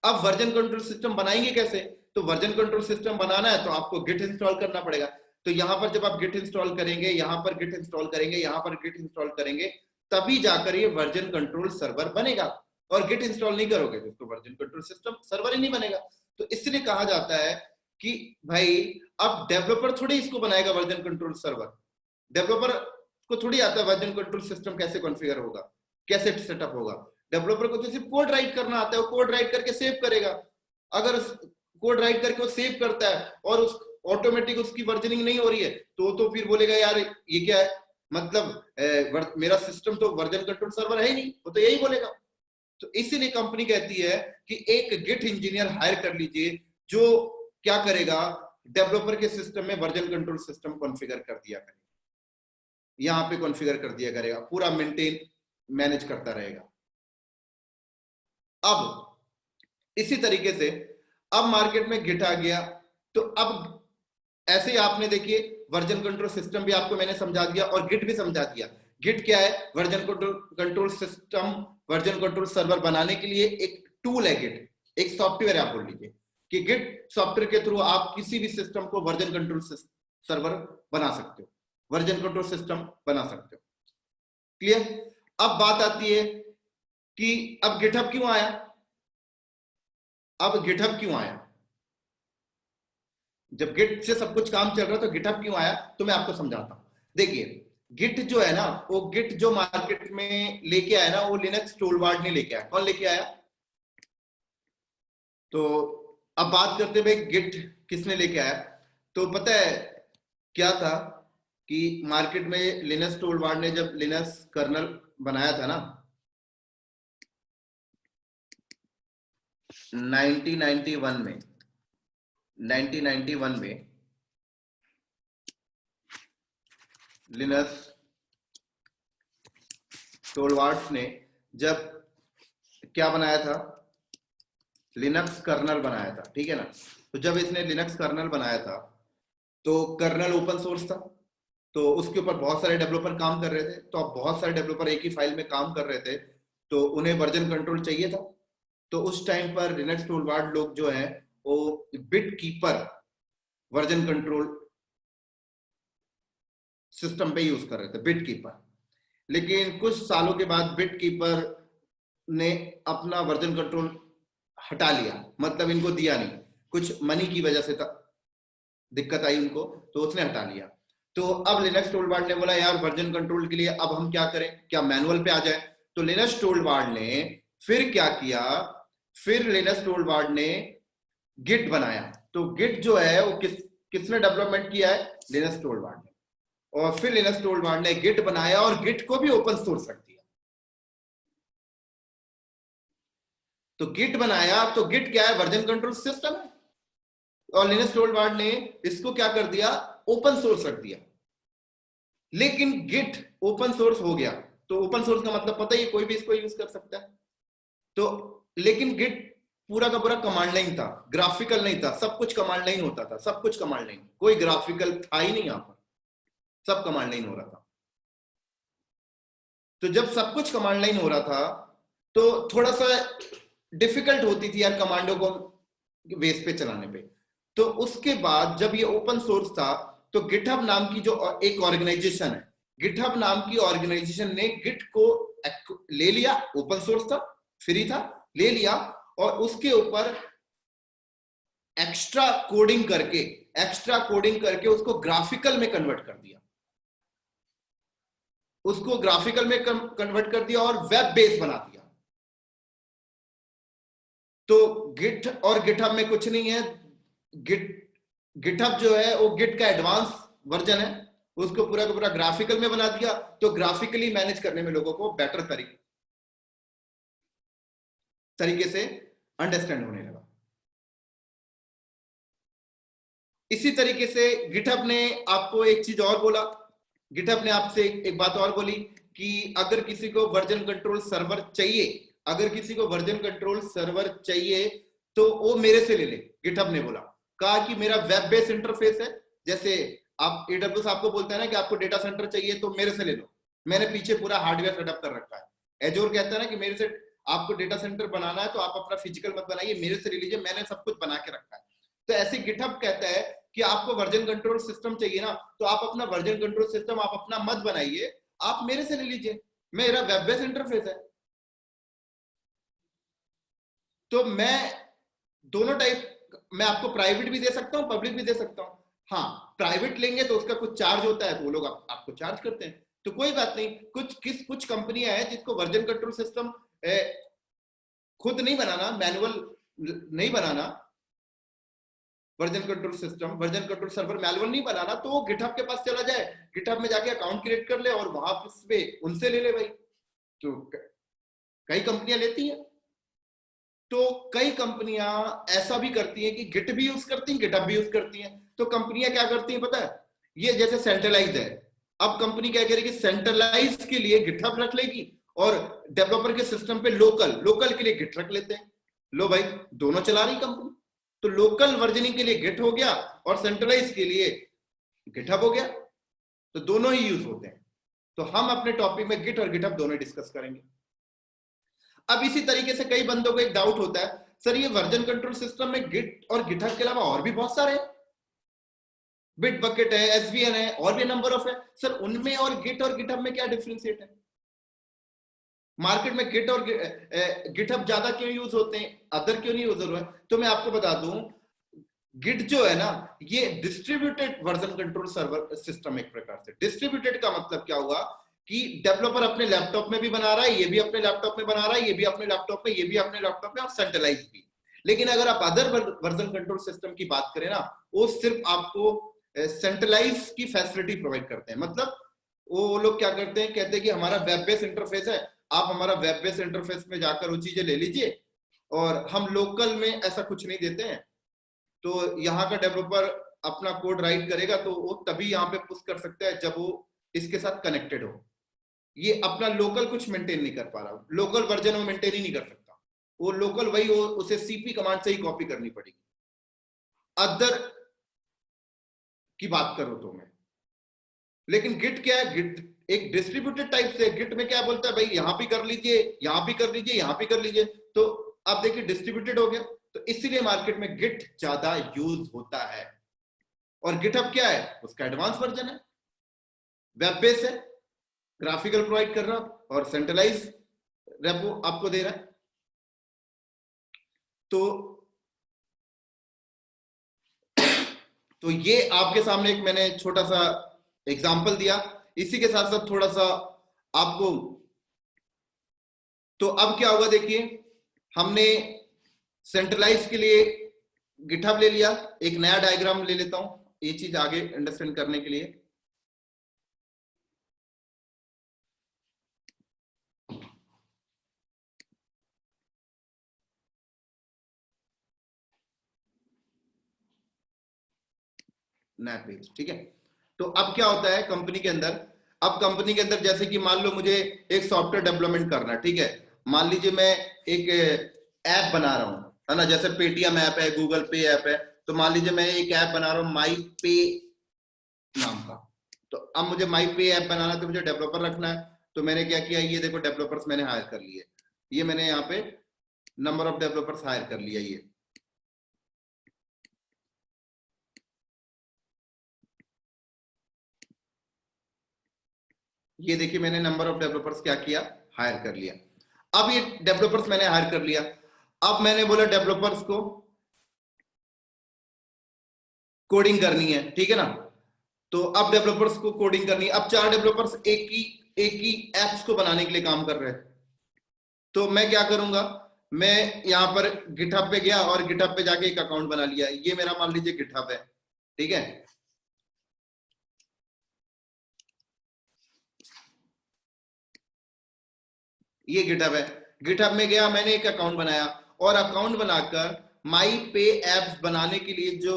अब वर्जन कंट्रोल सिस्टम बनाएंगे कैसे, तो वर्जन कंट्रोल सिस्टम बनाना है तो आपको गिट इंस्टॉल करना पड़ेगा। तो यहां पर जब आप गिट इंस्टॉल करेंगे, यहां पर गिट इंस्टॉल करेंगे, यहां पर गिट इंस्टॉल करेंगे, तभी जाकर ये वर्जन कंट्रोल सर्वर बनेगा। और गिट इंस्टॉल नहीं करोगे तो वर्जन कंट्रोल सिस्टम सर्वर ही नहीं बनेगा। तो इसलिए कहा जाता है कि भाई अब डेवलपर थोड़ी इसको बनाएगा वर्जन कंट्रोल सर्वर, डेवलपर को थोड़ी आता है वर्जन कंट्रोल सिस्टम कैसे कॉन्फ़िगर होगा, कैसे सेटअप होगा। डेवलपर को तो सिर्फ कोड राइट करना आता है, वो कोड राइट करके सेव करेगा। अगर कोड राइट करके वो सेव करता है और उस ऑटोमेटिक उसकी वर्जनिंग नहीं हो रही है तो फिर बोलेगा यार ये क्या है, मतलब मेरा सिस्टम तो वर्जन कंट्रोल सर्वर है ही नहीं, वो तो यही बोलेगा। तो इसीलिए कंपनी कहती है कि एक गिट इंजीनियर हायर कर लीजिए जो क्या करेगा, डेवलपर के सिस्टम में वर्जन कंट्रोल सिस्टम कॉन्फ़िगर कर दिया करेगा, यहां पे कॉन्फ़िगर कर दिया करेगा, पूरा मेंटेन मैनेज करता रहेगा। अब इसी तरीके से अब मार्केट में गिट आ गया, तो अब ऐसे ही आपने देखिए वर्जन कंट्रोल सिस्टम भी आपको मैंने समझा दिया और गिट भी समझा दिया। गिट क्या है, version control system, version control server बनाने के लिए एक टूल है गिट, एक सॉफ्टवेयर आप बोल लीजिए कि गिट सॉफ्टवेयर के थ्रू आप किसी भी सिस्टम को वर्जन कंट्रोल सर्वर बना सकते हो, वर्जन कंट्रोल सिस्टम बना सकते हो। क्लियर। अब बात आती है कि अब गिटहब क्यों आया, अब गिटहब क्यों आया, जब गिट से सब कुछ काम चल रहा है तो गिटहब क्यों आया, तो मैं आपको समझाता हूं। देखिए गिट जो है ना, वो गिट जो मार्केट में लेके आया ना, वो लिनक्स टूलबार्ड ने लेके आया। कौन लेके आया, तो अब बात करते हैं भाई गिट किसने लेके आया। तो पता है क्या था कि मार्केट में लिनस टोरवाल्ड्स ने जब लिनस कर्नल बनाया था ना 1991 में 1991 में लिनस टोरवाल्ड्स ने जब क्या बनाया था, लिनक्स कर्नल बनाया था, ठीक है ना। तो जब इसने लिनक्स कर्नल बनाया था तो कर्नल ओपन सोर्स था, तो उसके ऊपर बहुत सारे डेवलपर काम कर रहे थे। तो अब बहुत सारे डेवलपर एक ही फाइल में काम कर रहे थे, तो उन्हें वर्जन कंट्रोल चाहिए था। तो उस टाइम पर लिनक्स टूलबार लोग जो है वो bit keeper version control system पे यूज कर रहे थे, बिट कीपर। लेकिन कुछ सालों के बाद बिट कीपर ने अपना वर्जन कंट्रोल हटा लिया, मतलब इनको दिया नहीं, कुछ मनी की वजह से दिक्कत आई उनको, तो उसने हटा लिया। तो अब लिनक्स टूलबार ने बोला यार वर्जन कंट्रोल के लिए अब हम क्या करें, क्या मैनुअल पे आ जाए। तो लिनक्स टूलबार ने फिर क्या किया, फिर लिनक्स टूलबार ने गिट बनाया। तो गिट जो है वो किसने डेवलपमेंट किया है, लिनक्स टूलबार ने। और फिर लिनक्स टूलबार ने गिट बनाया और गिट को भी ओपन सोर्स रख दिया। तो गिट बनाया, तो गिट क्या है, वर्जन कंट्रोल सिस्टम है, और लिनक्स टोरवाल्ड्स ने इसको क्या कर दिया, ओपन सोर्स रख दिया। लेकिन गिट ओपन सोर्स हो गया, तो ओपन सोर्स का मतलब पता ही है, कोई भी इसको यूज कर सकता है। तो लेकिन गिट पूरा का पूरा कमांड लाइन था, ग्राफिकल नहीं था। सब कुछ कमांड लाइन होता था, सब कुछ कमांड लाइन, कोई ग्राफिकल था ही नहीं यहां पर, सब कमांड लाइन हो रहा था। तो जब सब कुछ कमांड लाइन हो रहा था तो थोड़ा सा डिफिकल्ट होती थी यार कमांडो को बेस पे चलाने पे। तो उसके बाद जब ये ओपन सोर्स था, तो गिटहब नाम की जो एक ऑर्गेनाइजेशन है, गिटहब नाम की ऑर्गेनाइजेशन ने गिट को ले लिया, ओपन सोर्स था, फ्री था, ले लिया, और उसके ऊपर एक्स्ट्रा कोडिंग करके उसको ग्राफिकल में कन्वर्ट कर दिया, उसको ग्राफिकल में कन्वर्ट कर दिया और वेब बेस बना दिया। तो गिट और गिटहब में कुछ नहीं है, गिटहब जो है वो गिट का एडवांस वर्जन है, उसको पूरा का पूरा ग्राफिकल में बना दिया। तो ग्राफिकली मैनेज करने में लोगों को बेटर तरीके से अंडरस्टैंड होने लगा। इसी तरीके से गिटहब ने आपको एक चीज और बोला, गिटहब ने आपसे एक बात और बोली कि अगर किसी को वर्जन कंट्रोल सर्वर चाहिए, अगर किसी को वर्जन कंट्रोल सर्वर चाहिए तो वो मेरे से ले ले। गिटहब ने बोला, कहा कि मेरा वेब बेस्ड इंटरफेस है, जैसे आप एडब्ल्यूएस आपको बोलता है ना कि आपको डेटा सेंटर चाहिए तो मेरे से ले लो, मैंने पीछे पूरा हार्डवेयर सेटअप कर रखा है। एजोर कहता है ना कि मेरे से आपको डेटा सेंटर बनाना है तो आप अपना फिजिकल मत बनाइए, मेरे से ले लीजिए, मैंने सब कुछ बना के रखा है। तो ऐसे गिटहब कहता है कि आपको वर्जन कंट्रोल सिस्टम चाहिए ना, तो आप अपना वर्जन कंट्रोल सिस्टम आप अपना मत बनाइए, आप मेरे से ले लीजिए, मेरा वेब बेस्ड इंटरफेस है। तो मैं दोनों टाइप, मैं आपको प्राइवेट भी दे सकता हूं, पब्लिक भी दे सकता हूं। हाँ, प्राइवेट लेंगे तो उसका कुछ चार्ज होता है, तो वो लोग आपको चार्ज करते हैं, तो कोई बात नहीं। कुछ कंपनियां हैं जिसको वर्जन कंट्रोल सिस्टम खुद नहीं बनाना, मैनुअल नहीं बनाना, version control system, version control server manual नहीं बनाना, तो वो गिटहब के पास चला जाए, गिटहब में जाके अकाउंट क्रिएट कर ले और वहां पे उनसे ले ले भाई। तो कई कंपनियां लेती हैं, तो कई कंपनियां ऐसा भी करती हैं कि गिट भी यूज करती हैं, गिटहब भी यूज करती हैं। तो कंपनियां क्या करती हैं पता है, ये जैसे सेंट्रलाइज है, अब कंपनी क्या करेगी, सेंट्रलाइज के लिए गिटहब रख लेगी और डेवलपर के सिस्टम पे लोकल के लिए गिट रख लेते हैं। लो भाई, दोनों चला रही कंपनी, तो लोकल वर्जनिंग के लिए गिट हो गया और सेंट्रलाइज के लिए गिटहब हो गया, तो दोनों ही यूज होते हैं। तो हम अपने टॉपिक में गिट और गिटहब दोनों डिस्कस करेंगे। अब इसी तरीके से कई बंदों को एक डाउट होता है, सर ये वर्जन कंट्रोल सिस्टम में गिट और गिटहब के अलावा और भी बहुत सारे हैं, बिट बकेट है, एसवीएन है, और भी नंबर ऑफ है, सर उनमें और गिट और गिटहब में क्या डिफरेंशिएट है, मार्केट में गिट और गिटहब ज्यादा क्यों यूज होते हैं, अदर क्यों नहीं यूज हो रहे हैं। तो मैं आपको बता दूं, गिट जो है ना, ये distributed version control server system, एक प्रकार से डिस्ट्रीब्यूटेड का मतलब क्या हुआ कि डेवलपर अपने लैपटॉप में भी बना रहा है, ये भी अपने लैपटॉप में बना रहा है, ये भी अपने लैपटॉप में, ये भी अपने लैपटॉप में, और सेंट्रलाइज भी। लेकिन अगर आप अदर वर्जन कंट्रोल सिस्टम की बात करें ना, वो सिर्फ आपको सेंट्रलाइज की फैसिलिटी प्रोवाइड करते हैं। मतलब वो लोग क्या करते हैं, कहते हैं कि हमारा वेब बेस्ड इंटरफेस है, आप हमारा वेब बेस्ड इंटरफेस में जाकर वो चीजें ले लीजिए, और हम लोकल में ऐसा कुछ नहीं देते हैं। तो यहाँ का डेवलपर अपना कोड राइट करेगा तो वो तभी यहाँ पे पुश कर सकता है जब वो इसके साथ कनेक्टेड हो। ये अपना लोकल कुछ मेंटेन नहीं कर पा रहा, लोकल वर्जन वो मेंटेन ही नहीं कर सकता, वो लोकल वही वो उसे सीपी कमांड से ही कॉपी करनी पड़ेगी। अदर की बात करो तो मैं, लेकिन गिट क्या है, गिट एक डिस्ट्रीब्यूटेड टाइप से, गिट में क्या बोलता है भाई यहाँ भी कर लीजिए, यहाँ भी कर लीजिए, यहाँ भी कर लीजिए, तो आप देखिए डिस्ट्रीब्यूटेड हो गया। तो इसीलिए मार्केट में गिट ज्यादा यूज होता है। और गिटहब क्या है, उसका एडवांस वर्जन है, वेब बेस है, ग्राफिकल प्रोवाइड कर रहा और सेंट्रलाइज रेपो आपको दे रहा है। तो ये आपके सामने एक मैंने छोटा सा एग्जांपल दिया, इसी के साथ साथ थोड़ा सा आपको, तो अब क्या होगा देखिए, हमने सेंट्रलाइज के लिए गिटहब ले लिया। एक नया डायग्राम ले लेता हूं ये चीज आगे अंडरस्टैंड करने के लिए। नया पेज, ठीक है। तो अब क्या होता है कंपनी के अंदर, अब कंपनी के अंदर जैसे कि मान लो मुझे एक सॉफ्टवेयर डेवलपमेंट करना है, ठीक है। मान लीजिए मैं एक ऐप बना रहा हूं, है ना, जैसे पेटीएम ऐप है, गूगल पे ऐप है, तो मान लीजिए मैं एक ऐप बना रहा हूं माई पे नाम का। तो अब मुझे माई पे ऐप बनाना है, तो मुझे डेवलपर रखना है। तो मैंने क्या किया, ये देखो डेवलपर्स मैंने हायर कर लिए, ये मैंने यहाँ पे नंबर ऑफ डेवलपर्स हायर कर लिया। ये देखिए मैंने नंबर ऑफ डेवलपर्स क्या किया, हायर कर लिया। अब ये डेवलपर्स मैंने हायर कर लिया, अब मैंने बोला डेवलपर्स को कोडिंग करनी है, ठीक है ना। तो अब डेवलपर्स को कोडिंग करनी है, अब 4 डेवलपर्स एक ही एप्स को बनाने के लिए काम कर रहे हैं। तो मैं क्या करूंगा, मैं यहाँ पर गिटहब पे गया और गिटहब पे जाके एक अकाउंट बना लिया। ये मेरा मान लीजिए गिटहब है, ठीक है। ये गिटहब है, गिटहब में गया, मैंने एक अकाउंट बनाया, और अकाउंट बनाकर माई पे एप्स बनाने के लिए जो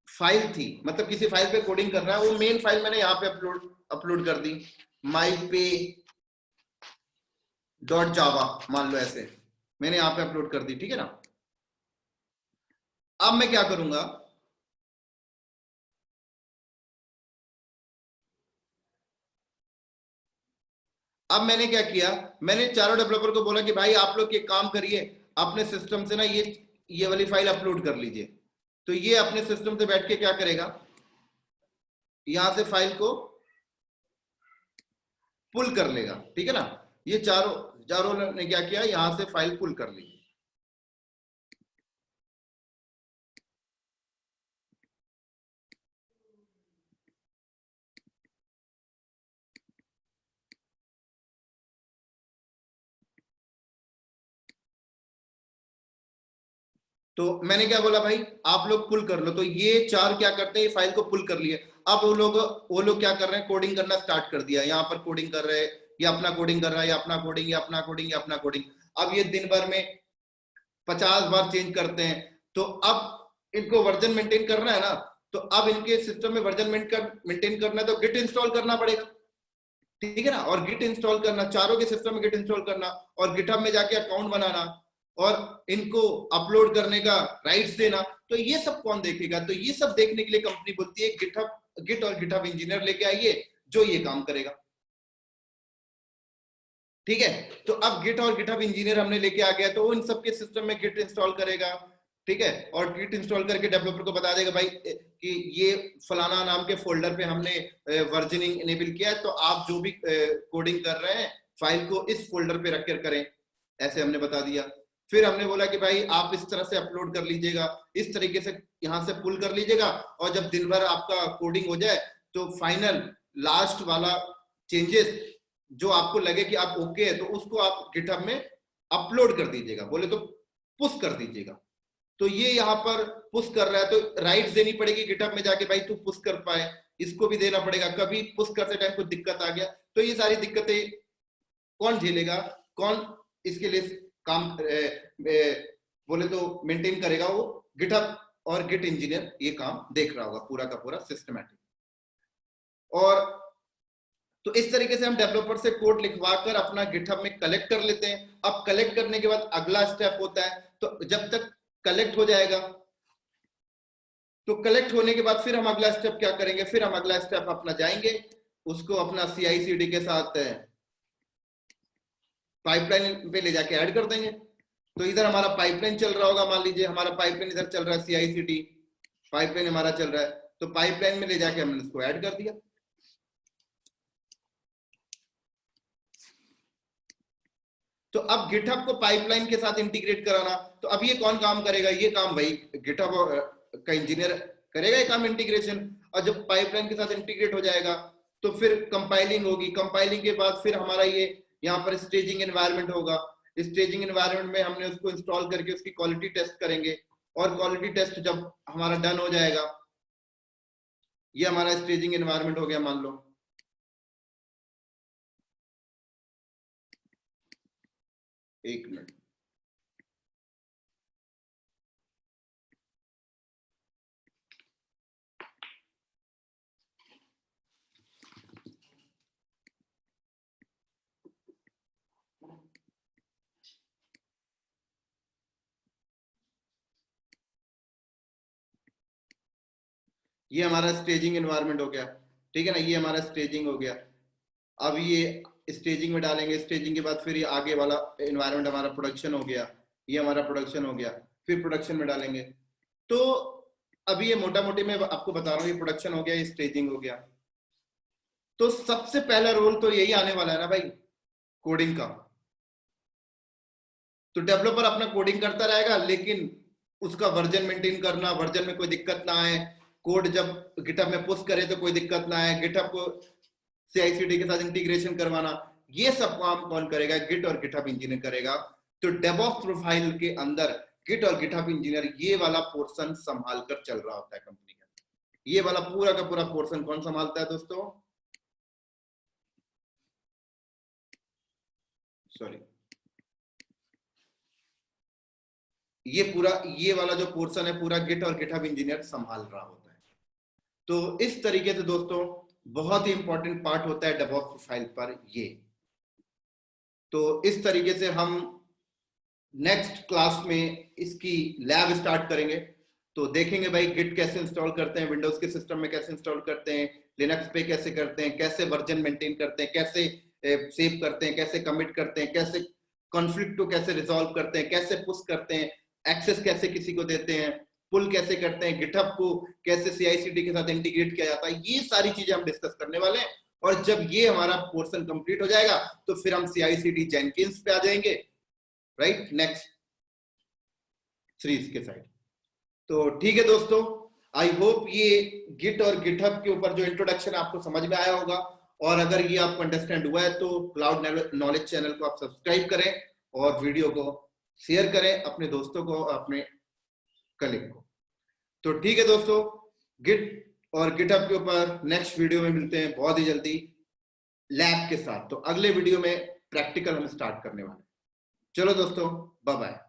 फाइल थी, मतलब किसी फाइल पे कोडिंग कर रहा है, वो मेन फाइल मैंने यहाँ पे अपलोड कर दी, माई पे डॉट जावा, मान लो ऐसे मैंने यहाँ पे अपलोड कर दी, ठीक है ना। अब मैं क्या करूंगा, अब मैंने क्या किया, मैंने चारों डेवलपर को बोला कि भाई आप लोग एक काम करिए, अपने सिस्टम से ना ये वाली फाइल अपलोड कर लीजिए। तो ये अपने सिस्टम से बैठ के क्या करेगा, यहां से फाइल को पुल कर लेगा, ठीक है ना। ये चारों चारों ने क्या किया, यहां से फाइल पुल कर ली। तो मैंने क्या बोला, भाई आप लोग पुल कर लो। तो ये चार क्या करते हैं, ये फाइल को पुल कर लिए। अब वो लोग क्या कर रहे हैं, कोडिंग करना स्टार्ट कर दिया, यहाँ पर कोडिंग कर रहे हैं, ये अपना कोडिंग कर रहा है, ये अपना कोडिंग, ये अपना कोडिंग, ये अपना कोडिंग। अब ये दिन भर में 50 बार चेंज करते हैं। तो अब इनको वर्जन मेंटेन करना है ना, तो अब इनके सिस्टम में वर्जन मेंटेन करना है, तो गिट इंस्टॉल करना पड़ेगा, ठीक है ना। और गिट इंस्टॉल करना, चारों के सिस्टम में गिट इंस्टॉल करना, और गिटहब में जाके अकाउंट बनाना, और इनको अपलोड करने का राइट्स देना। तो ये सब कौन देखेगा, तो ये सब देखने के लिए कंपनी बोलती है गिट और गिटहब इंजीनियर लेके आइए जो ये काम करेगा, ठीक है। तो अब गिट और गिटहब इंजीनियर हमने लेके आ गया, तो वो इन सबके सिस्टम में गिट इंस्टॉल करेगा, ठीक है। और गिट इंस्टॉल करके डेवलपर को बता देगा भाई कि ये फलाना नाम के फोल्डर पे हमने वर्जनिंग इनेबल किया है, तो आप जो भी कोडिंग कर रहे हैं फाइल को इस फोल्डर पे रखकर करें, ऐसे हमने बता दिया। फिर हमने बोला कि भाई आप इस तरह से अपलोड कर लीजिएगा, इस तरीके से यहाँ से पुल कर लीजिएगा, और जब दिन भर आपका कोडिंग हो जाए तो फाइनल लास्ट वाला चेंजेस जो आपको लगे कि आप ओके है, तो उसको आप गिटहब में अपलोड कर दीजिएगा। बोले तो पुश कर दीजिएगा। तो ये यहाँ पर पुश कर रहा है तो राइट्स देनी पड़ेगी गिटहब में जाके, भाई तू पुश कर पाए, इसको भी देना पड़ेगा। कभी पुश करते टाइम कुछ दिक्कत आ गया तो ये सारी दिक्कतें कौन झेलेगा, कौन इसके लिए काम बोले तो मेंटेन करेगा, वो गिटहब और गिट इंजीनियर ये काम देख रहा होगा पूरा का पूरा सिस्टमैटिक। और तो इस तरीके से हम डेवलपर से कोड लिखवा कर अपना गिटहब में कलेक्ट कर लेते हैं। अब कलेक्ट करने के बाद अगला स्टेप होता है, तो जब तक कलेक्ट हो जाएगा, तो कलेक्ट होने के बाद फिर हम अगला स्टेप क्या करेंगे, फिर हम अगला स्टेप अपना जाएंगे, उसको अपना CI/CD के साथ पाइपलाइन पे ले जाके ऐड कर देंगे। तो इधर हमारा पाइपलाइन चल रहा होगा, मान लीजिए हमारा पाइपलाइन इधर चल रहा है, CI/CD पाइपलाइन हमारा चल रहा है, तो पाइपलाइन में ले जाके हमने इसको ऐड कर दिया। तो अब गिटहब को पाइपलाइन के साथ इंटीग्रेट कराना, तो अब ये कौन काम करेगा, ये काम भाई गिटहब का इंजीनियर करेगा ये काम इंटीग्रेशन। और जब पाइपलाइन के साथ इंटीग्रेट हो जाएगा तो फिर कंपाइलिंग होगी, कंपाइलिंग के बाद फिर हमारा ये यहाँ पर स्टेजिंग एनवायरनमेंट होगा। स्टेजिंग एनवायरनमेंट में हमने उसको इंस्टॉल करके उसकी क्वालिटी टेस्ट करेंगे, और क्वालिटी टेस्ट जब हमारा डन हो जाएगा, ये हमारा स्टेजिंग एनवायरनमेंट हो गया मान लो। एक मिनट, ये हमारा स्टेजिंग एनवायरनमेंट हो गया, ठीक है ना, ये हमारा स्टेजिंग हो गया। अब ये स्टेजिंग में डालेंगे, स्टेजिंग के बाद फिर ये आगे वाला एनवायरनमेंट हमारा प्रोडक्शन हो गया, ये हमारा प्रोडक्शन हो गया, फिर प्रोडक्शन में डालेंगे। तो अभी ये मोटा मोटी मैं आपको बता रहा हूँ, ये प्रोडक्शन हो गया, ये स्टेजिंग हो गया। तो सबसे पहला रोल तो यही आने वाला है ना भाई, कोडिंग का। तो डेवलपर अपना कोडिंग करता रहेगा, लेकिन उसका वर्जन मेंटेन करना, वर्जन में कोई दिक्कत ना आए, कोड जब गिटहब में पुश करे तो कोई दिक्कत ना आए, गिटहब को CI/CD के साथ इंटीग्रेशन करवाना, ये सब काम कौन करेगा, गिट और गिटहब इंजीनियर करेगा। तो डेवऑप्स प्रोफाइल के अंदर गिट और गिटहब इंजीनियर ये वाला पोर्शन संभाल कर चल रहा होता है कंपनी का। ये वाला पूरा का पूरा पोर्शन कौन संभालता है दोस्तों, सॉरी, ये वाला जो पोर्शन है पूरा गिट और गिटहब इंजीनियर संभाल रहा होता है। तो इस तरीके से दोस्तों बहुत ही इंपॉर्टेंट पार्ट होता है डेवऑप्स प्रोफाइल पर ये। तो इस तरीके से हम नेक्स्ट क्लास में इसकी लैब स्टार्ट करेंगे, तो देखेंगे भाई गिट कैसे इंस्टॉल करते हैं, विंडोज के सिस्टम में कैसे इंस्टॉल करते हैं, लिनक्स पे कैसे करते हैं, कैसे वर्जन मेंटेन करते हैं, कैसे सेव करते हैं, कैसे कमिट करते हैं, कैसे कॉन्फ्लिक्ट को कैसे रिजॉल्व करते हैं, कैसे पुश करते हैं, एक्सेस कैसे किसी को देते हैं, पुल कैसे करते हैं, गिटहब को कैसे CI/CD के साथ इंटीग्रेट किया जाता है, ये सारी चीजें हम डिस्कस करने वाले हैं। और जब ये हमारा पोर्शन कंप्लीट हो जाएगा तो फिर हम CI/CD जेनकिंस पे आ जाएंगे, राइट, नेक्स्ट सीरीज के साइड। तो ठीक है दोस्तों, आई होप ये गिट और गिटहब के ऊपर जो इंट्रोडक्शन आपको समझ में आया होगा, और अगर ये आपको अंडरस्टैंड हुआ है तो क्लाउड नॉलेज चैनल को आप सब्सक्राइब करें और वीडियो को शेयर करें अपने दोस्तों को, अपने कलीग को। तो ठीक है दोस्तों, गिट और गिटहब के ऊपर नेक्स्ट वीडियो में मिलते हैं बहुत ही जल्दी लैब के साथ। तो अगले वीडियो में प्रैक्टिकल हम स्टार्ट करने वाले हैं। चलो दोस्तों, बाय बाय।